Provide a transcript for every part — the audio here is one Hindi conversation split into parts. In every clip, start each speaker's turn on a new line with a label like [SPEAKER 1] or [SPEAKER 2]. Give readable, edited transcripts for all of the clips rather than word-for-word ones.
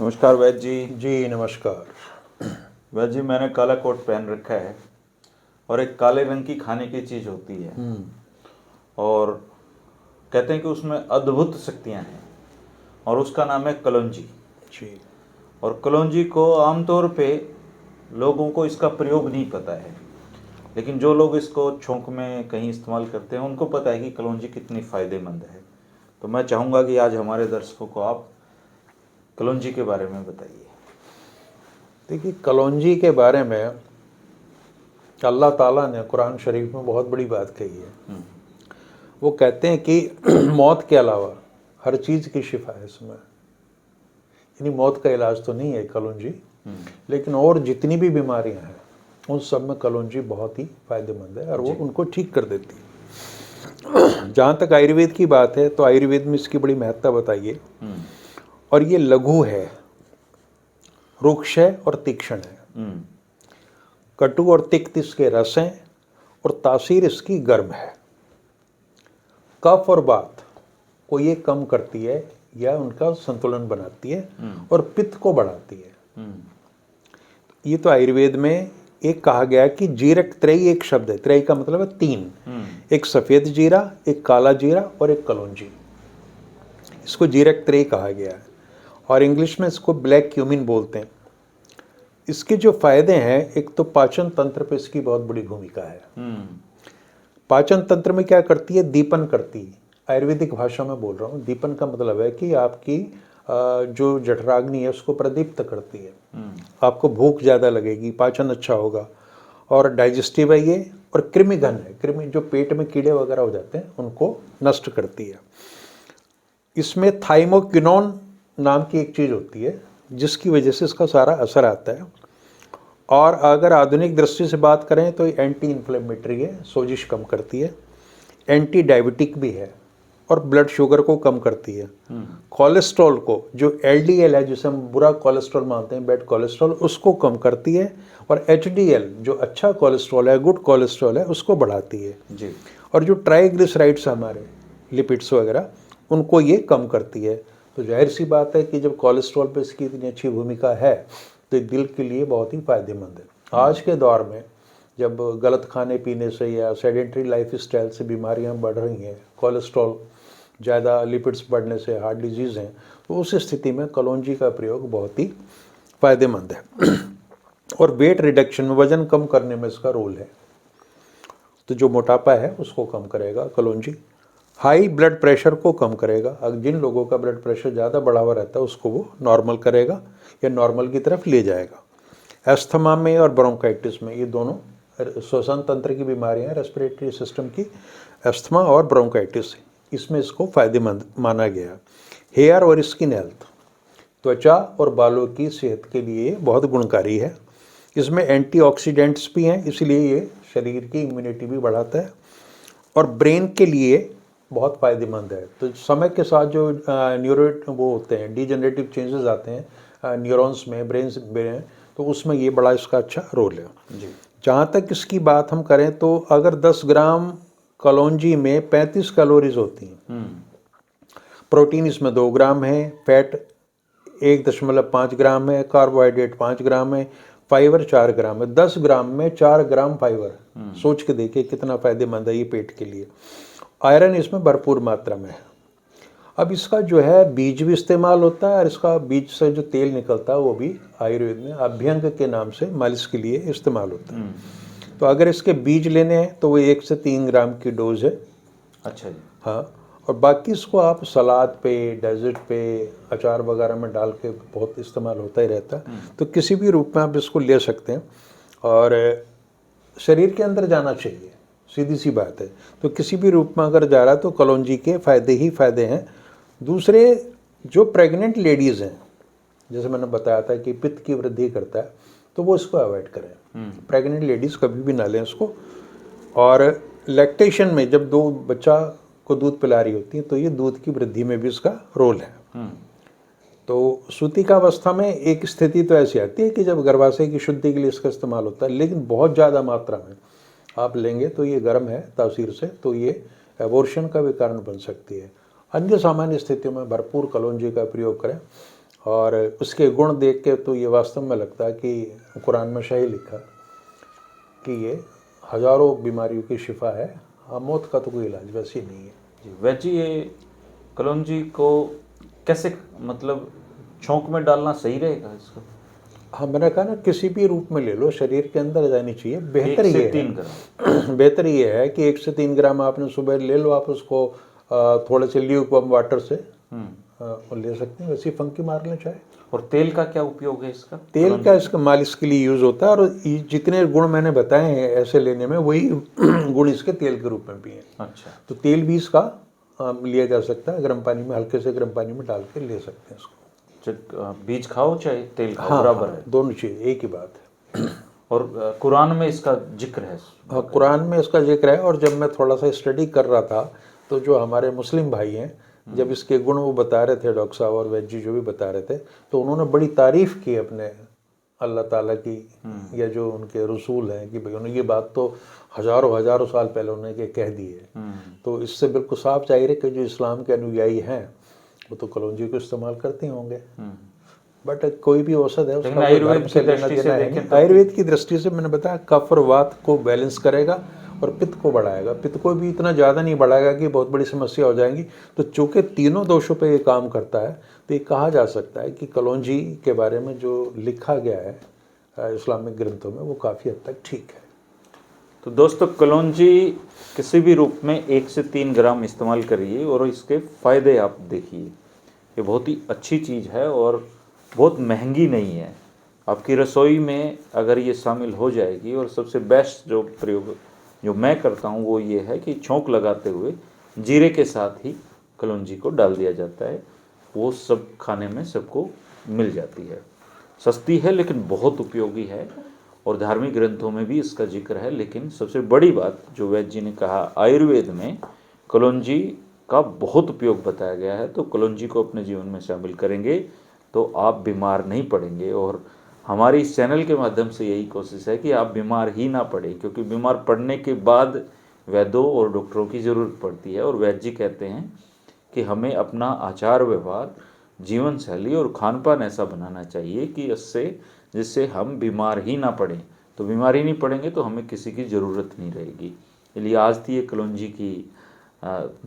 [SPEAKER 1] नमस्कार वैद्य जी।
[SPEAKER 2] जी नमस्कार।
[SPEAKER 1] वैद्य जी, मैंने काला कोट पहन रखा है और एक काले रंग की खाने की चीज़ होती है और कहते हैं कि उसमें अद्भुत शक्तियाँ हैं और उसका नाम है कलौंजी।
[SPEAKER 2] जी
[SPEAKER 1] और कलौंजी को आमतौर पे लोगों को इसका प्रयोग नहीं पता है, लेकिन जो लोग इसको छोंक में कहीं इस्तेमाल करते हैं उनको पता है कि कलौंजी कितनी फ़ायदेमंद है। तो मैं चाहूँगा कि आज हमारे दर्शकों को आप कलौंजी के बारे में बताइए।
[SPEAKER 2] देखिए, कलौंजी के बारे में अल्लाह ताला ने कुरान शरीफ में बहुत बड़ी बात कही है। वो कहते हैं कि मौत के अलावा हर चीज़ की शिफा है इसमें। यानी मौत का इलाज तो नहीं है कलौंजी, लेकिन और जितनी भी बीमारियां हैं उन सब में कलौंजी बहुत ही फायदेमंद है और वो उनको ठीक कर देती है। जहाँ तक आयुर्वेद की बात है तो आयुर्वेद में इसकी बड़ी महत्ता बताइए। और ये लघु है, रुक्ष है और तीक्ष्ण है। कटु और तिक्त इसके रस हैं और तासीर इसकी गर्म है। कफ और वात को ये कम करती है या उनका संतुलन बनाती है और पित्त को बढ़ाती है। ये तो आयुर्वेद में एक कहा गया है कि जीरक त्रयी एक शब्द है। त्रयी का मतलब है तीन। एक सफेद जीरा, एक काला जीरा और एक कलौंजी। इसको जीरक त्रयी कहा गया है और इंग्लिश में इसको ब्लैक क्यूमिन बोलते हैं। इसके जो फायदे हैं, एक तो पाचन तंत्र पे इसकी बहुत बड़ी भूमिका है। पाचन तंत्र में क्या करती है? दीपन करती है। आयुर्वेदिक भाषा में बोल रहा हूँ। दीपन का मतलब है कि आपकी जो जठराग्नि है उसको प्रदीप्त करती है। आपको भूख ज़्यादा लगेगी, पाचन अच्छा होगा और डाइजेस्टिव है ये। और कृमिघन है, कृमि जो पेट में कीड़े वगैरह हो जाते हैं उनको नष्ट करती है। इसमें थाइमोक्विनोन नाम की एक चीज़ होती है जिसकी वजह से इसका सारा असर आता है। और अगर आधुनिक दृष्टि से बात करें तो एंटी इन्फ्लेमेटरी है, सोजिश कम करती है, एंटी डायबिटिक भी है और ब्लड शुगर को कम करती है। कोलेस्ट्रॉल को, जो एलडीएल है जिसे हम बुरा कोलेस्ट्रॉल मानते हैं, बैड कोलेस्ट्रॉल, उसको कम करती है। और एचडीएल जो अच्छा कोलेस्ट्रॉल है, गुड कोलेस्ट्रॉल है, उसको बढ़ाती है
[SPEAKER 1] जी।
[SPEAKER 2] और जो ट्राइग्लिसराइड्स हमारे लिपिड्स वगैरह उनको ये कम करती है। तो जाहिर सी बात है कि जब कोलेस्ट्रॉल पे इसकी इतनी अच्छी भूमिका है तो दिल के लिए बहुत ही फायदेमंद है। आज के दौर में जब गलत खाने पीने से या सेडेंटरी लाइफ स्टाइल से बीमारियां बढ़ रही हैं, कोलेस्ट्रॉल ज़्यादा, लिपिड्स बढ़ने से हार्ट डिजीज़ हैं, तो उस स्थिति में कलौंजी का प्रयोग बहुत ही फायदेमंद है। और वेट रिडक्शन में, वजन कम करने में इसका रोल है। तो जो मोटापा है उसको कम करेगा कलौंजी। हाई ब्लड प्रेशर को कम करेगा। अगर जिन लोगों का ब्लड प्रेशर ज़्यादा बढ़ा हुआ रहता है उसको वो नॉर्मल करेगा या नॉर्मल की तरफ ले जाएगा। एस्थमा में और ब्रोंकाइटिस में, ये दोनों श्वसन तंत्र की बीमारियां हैं, रेस्पिरेटरी सिस्टम की, एस्थमा और ब्रोंकाइटिस, इसमें इसको फायदेमंद माना गया। हेयर और स्किन हेल्थ, त्वचा और बालों की सेहत के लिए बहुत गुणकारी है। इसमें एंटीऑक्सीडेंट्स भी हैं, इसलिए ये शरीर की इम्यूनिटी भी बढ़ाता है और ब्रेन के लिए बहुत फ़ायदेमंद है। तो समय के साथ जो न्यूरो वो होते हैं, डिजेनरेटिव चेंजेस आते हैं न्यूरॉन्स में, ब्रेन, तो उसमें ये बड़ा इसका अच्छा रोल है।
[SPEAKER 1] जी।
[SPEAKER 2] जहाँ तक इसकी बात हम करें तो अगर 10 ग्राम कलौंजी में 35 कैलोरीज होती हैं। प्रोटीन इसमें 2 ग्राम है, फैट 1.5 ग्राम है, कार्बोहाइड्रेट 5 ग्राम है, फाइबर 4 ग्राम है। 10 ग्राम में 4 ग्राम फाइबर, सोच के देखिए कितना फायदेमंद है ये पेट के लिए। आयरन इसमें भरपूर मात्रा में है। अब इसका जो है बीज भी इस्तेमाल होता है और इसका बीज से जो तेल निकलता है वो भी आयुर्वेद में अभ्यंग के नाम से मालिश के लिए इस्तेमाल होता है। तो अगर इसके बीज लेने हैं तो वो 1 से 3 ग्राम की डोज है।
[SPEAKER 1] अच्छा जी।
[SPEAKER 2] हाँ, और बाकी इसको आप सलाद पे, डेजर्ट पे, अचार वगैरह में डाल के बहुत इस्तेमाल होता ही रहता है। तो किसी भी रूप में आप इसको ले सकते हैं और शरीर के अंदर जाना चाहिए, सीधी सी बात है। तो किसी भी रूप में अगर जा रहा है तो कलौंजी के फ़ायदे ही फ़ायदे हैं। दूसरे, जो प्रेग्नेंट लेडीज़ हैं, जैसे मैंने बताया था कि पित्त की वृद्धि करता है, तो वो इसको अवॉइड करें। प्रेग्नेंट लेडीज़ कभी भी ना लें इसको। और लैक्टेशन में जब दो बच्चा को दूध पिला रही होती है तो ये दूध की वृद्धि में भी इसका रोल है। तो सूतिकावस्था में एक स्थिति तो ऐसी आती है कि जब गर्भाशय की शुद्धि के लिए इसका इस्तेमाल होता है, लेकिन बहुत ज़्यादा मात्रा में आप लेंगे तो ये गर्म है तासीर से, तो ये एबॉर्शन का भी कारण बन सकती है। अन्य सामान्य स्थितियों में भरपूर कलौंजी का प्रयोग करें और उसके गुण देख के तो ये वास्तव में लगता है कि कुरान में सही लिखा कि ये हज़ारों बीमारियों की शिफा है, मौत का तो कोई इलाज वैसे ही नहीं है।
[SPEAKER 1] जी वैसे ये कलौंजी को कैसे मतलब छोंक में डालना सही रहेगा इसको?
[SPEAKER 2] हाँ, मैंने कहा ना, किसी भी रूप में ले लो, शरीर के अंदर जानी चाहिए। बेहतर
[SPEAKER 1] 1 से
[SPEAKER 2] ये
[SPEAKER 1] 3
[SPEAKER 2] है
[SPEAKER 1] ग्राम।
[SPEAKER 2] बेहतर ये है कि 1 से 3 ग्राम आपने सुबह ले लो, आप उसको थोड़े से ल्यूकवार्म वाटर से ले सकते हैं, वैसे फंकी मार लें चाहे।
[SPEAKER 1] और तेल का क्या उपयोग है इसका?
[SPEAKER 2] तेल का इसका मालिश के लिए यूज़ होता है, और जितने गुण मैंने बताए हैं ऐसे लेने में, वही गुण इसके तेल के रूप में भी हैं।
[SPEAKER 1] अच्छा,
[SPEAKER 2] तो तेल भी इसका लिया जा सकता है, गर्म पानी में, हल्के से गर्म पानी में डाल के ले सकते हैं इसको।
[SPEAKER 1] बीज खाओ चाहे तेल खाओ,
[SPEAKER 2] हाँ,
[SPEAKER 1] बराबर
[SPEAKER 2] हाँ,
[SPEAKER 1] है।
[SPEAKER 2] दोनों चीज़ एक ही बात है।
[SPEAKER 1] और कुरान में इसका जिक्र है?
[SPEAKER 2] हाँ, कुरान में इसका जिक्र है। और जब मैं थोड़ा सा स्टडी कर रहा था तो जो हमारे मुस्लिम भाई हैं, जब इसके गुण वो बता रहे थे, डॉक्टर साहब और वैद्य जी जो भी बता रहे थे, तो उन्होंने बड़ी तारीफ़ की अपने अल्लाह ताला की, या जो उनके रसूल हैं, कि भाई उन्होंने ये बात तो हज़ारों साल पहले उन्होंने कह दी है। तो इससे बिल्कुल साफ जाहिर है कि जो इस्लाम के अनुयायी हैं वो तो कलौंजी को इस्तेमाल करते होंगे। बट कोई भी औषध है उसका
[SPEAKER 1] आयुर्वेद की दृष्टि से
[SPEAKER 2] देना है। आयुर्वेद की दृष्टि से मैंने बताया कफ और वात को बैलेंस करेगा और पित्त को बढ़ाएगा। पित्त को भी इतना ज़्यादा नहीं बढ़ाएगा कि बहुत बड़ी समस्या हो जाएगी। तो चूँकि तीनों दोषों पे ये काम करता है, तो ये कहा जा सकता है कि कलौंजी के बारे में जो लिखा गया है इस्लामिक ग्रंथों में, वो काफ़ी हद तक ठीक है।
[SPEAKER 1] तो दोस्तों, कलौंजी किसी भी रूप में 1 से 3 ग्राम इस्तेमाल करिए और इसके फ़ायदे आप देखिए। ये बहुत ही अच्छी चीज़ है और बहुत महंगी नहीं है। आपकी रसोई में अगर ये शामिल हो जाएगी, और सबसे बेस्ट जो प्रयोग जो मैं करता हूँ वो ये है कि छोंक लगाते हुए जीरे के साथ ही कलौंजी को डाल दिया जाता है। वो सब खाने में सबको मिल जाती है। सस्ती है लेकिन बहुत उपयोगी है, और धार्मिक ग्रंथों में भी इसका जिक्र है। लेकिन सबसे बड़ी बात जो वैद्य जी ने कहा, आयुर्वेद में कलौंजी का बहुत उपयोग बताया गया है। तो कलौंजी को अपने जीवन में शामिल करेंगे तो आप बीमार नहीं पड़ेंगे। और हमारी इस चैनल के माध्यम से यही कोशिश है कि आप बीमार ही ना पड़े, क्योंकि बीमार पड़ने के बाद वैद्यों और डॉक्टरों की ज़रूरत पड़ती है। और वैद्य जी कहते हैं कि हमें अपना आचार व्यवहार, जीवन शैली और खान पान ऐसा बनाना चाहिए कि जिससे हम बीमार ही ना पड़ें। तो बीमार ही नहीं पड़ेंगे तो हमें किसी की ज़रूरत नहीं रहेगी। इसलिए आज थी ये कलौंजी की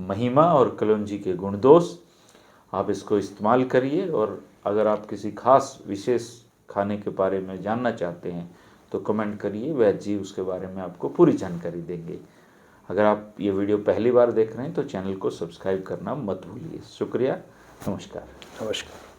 [SPEAKER 1] महिमा और कलौंजी के गुण दोष। आप इसको इस्तेमाल करिए, और अगर आप किसी खास विशेष खाने के बारे में जानना चाहते हैं तो कमेंट करिए, वैद्य जी उसके बारे में आपको पूरी जानकारी देंगे। अगर आप ये वीडियो पहली बार देख रहे हैं तो चैनल को सब्सक्राइब करना मत भूलिए। शुक्रिया, नमस्कार।
[SPEAKER 2] नमस्कार।